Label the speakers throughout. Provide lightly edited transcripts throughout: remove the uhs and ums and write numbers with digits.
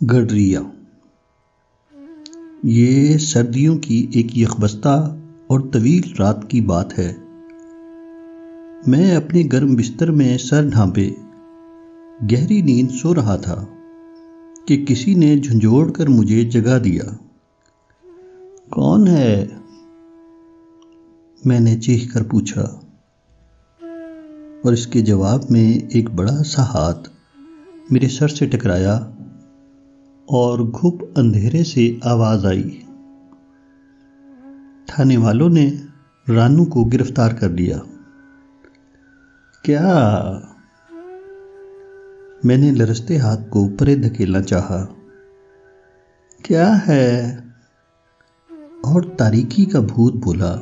Speaker 1: گڈریا۔ یہ سردیوں کی ایک یکبستہ اور طویل رات کی بات ہے۔ میں اپنے گرم بستر میں سر ڈھانپے گہری نیند سو رہا تھا کہ کسی نے جھنجھوڑ کر مجھے جگا دیا۔ کون ہے؟ میں نے چیخ کر پوچھا، اور اس کے جواب میں ایک بڑا سا ہاتھ میرے سر سے ٹکرایا اور گھپ اندھیرے سے آواز آئی، تھانے والوں نے رانو کو گرفتار کر لیا۔ کیا؟ میں نے لرزتے ہاتھ کو پرے دھکیلنا چاہا۔ کیا ہے؟ اور تاریکی کا بھوت بولا،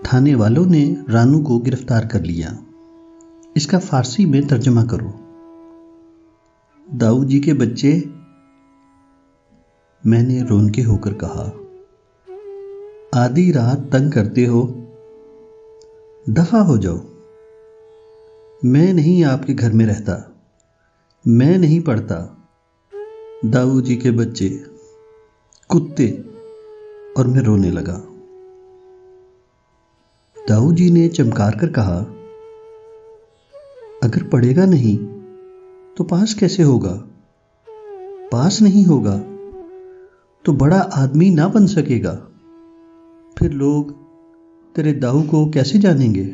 Speaker 1: تھانے والوں نے رانو کو گرفتار کر لیا۔ اس کا فارسی میں ترجمہ کرو۔ داؤ جی کے بچے، میں نے رونقے ہو کر کہا، آدھی رات تنگ کرتے ہو، دفع ہو جاؤ۔ میں نہیں آپ کے گھر میں رہتا، میں نہیں پڑھتا۔ داؤ جی کے بچے، کتے، اور میں رونے لگا۔ داؤ جی نے چمکار کر کہا، اگر پڑھے گا نہیں تو پاس کیسے ہوگا؟ پاس نہیں ہوگا تو بڑا آدمی نہ بن سکے گا، پھر لوگ تیرے داؤ کو کیسے جانیں گے؟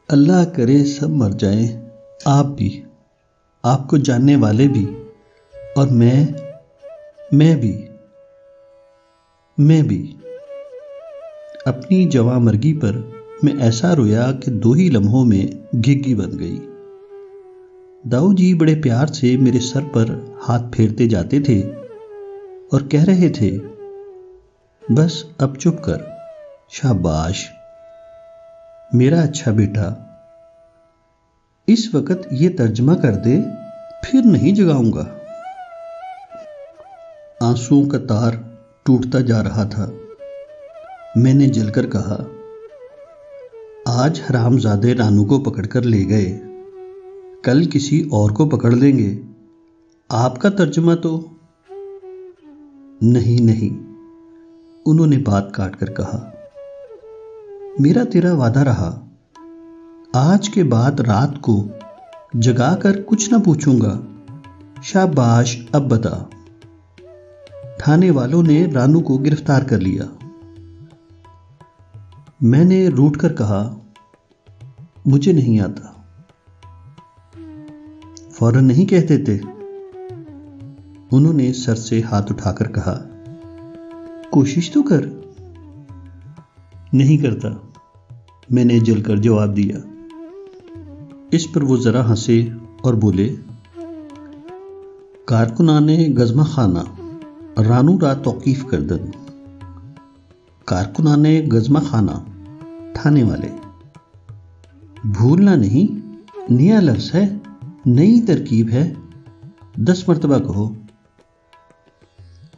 Speaker 1: اللہ کرے سب مر جائیں، آپ بھی، آپ کو جاننے والے بھی، اور میں بھی۔ اپنی جواں مرگی پر میں ایسا رویا کہ 2 ہی لمحوں میں گھگی بن گئی۔ داؤ جی بڑے پیار سے میرے سر پر ہاتھ پھیرتے جاتے تھے اور کہہ رہے تھے، بس اب چپ کر، شاباش میرا اچھا بیٹا، اس وقت یہ ترجمہ کر دے، پھر نہیں جگاؤں گا۔ آنسوؤں کا تار ٹوٹتا جا رہا تھا۔ میں نے جل کر کہا، آج حرام زادے رانو کو پکڑ کر لے گئے، کل کسی اور کو پکڑ لیں گے، آپ کا ترجمہ تو نہیں، انہوں نے بات کاٹ کر کہا، میرا تیرا وعدہ رہا، آج کے بعد رات کو جگا کر کچھ نہ پوچھوں گا۔ شاباش، اب بتا۔ تھانے والوں نے رانو کو گرفتار کر لیا۔ میں نے روٹھ کر کہا، مجھے نہیں آتا۔ فوراً نہیں کہتے تھے؟ انہوں نے سر سے ہاتھ اٹھا کر کہا، کوشش تو کر۔ نہیں کرتا، میں نے جل کر جواب دیا۔ اس پر وہ ذرا ہنسے اور بولے، کارکنان گزمہ خانہ رانو را توقیف کردن۔ کارکنان گزمہ خانہ، تھانے والے۔ بھولنا نہیں، نیا لفظ ہے، نئی ترکیب ہے، 10 مرتبہ کہو۔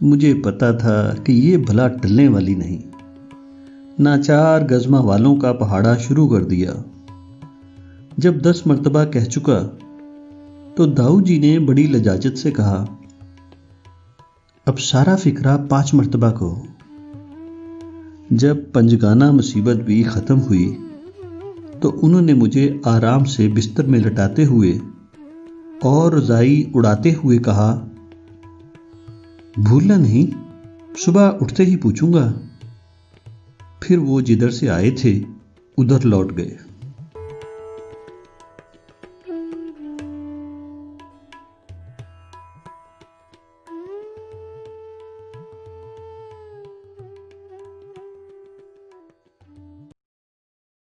Speaker 1: مجھے پتا تھا کہ یہ بھلا ٹلنے والی نہیں۔ ناچار گزمہ والوں کا پہاڑا شروع کر دیا۔ جب 10 مرتبہ کہہ چکا تو داؤ جی نے بڑی لجاجت سے کہا، اب سارا فقرہ 5 مرتبہ کہو۔ جب پنجگانہ مصیبت بھی ختم ہوئی تو انہوں نے مجھے آرام سے بستر میں لٹاتے ہوئے اور رضائی اڑاتے ہوئے کہا، بھولنا نہیں، صبح اٹھتے ہی پوچھوں گا۔ پھر وہ جدھر سے آئے تھے ادھر لوٹ گئے۔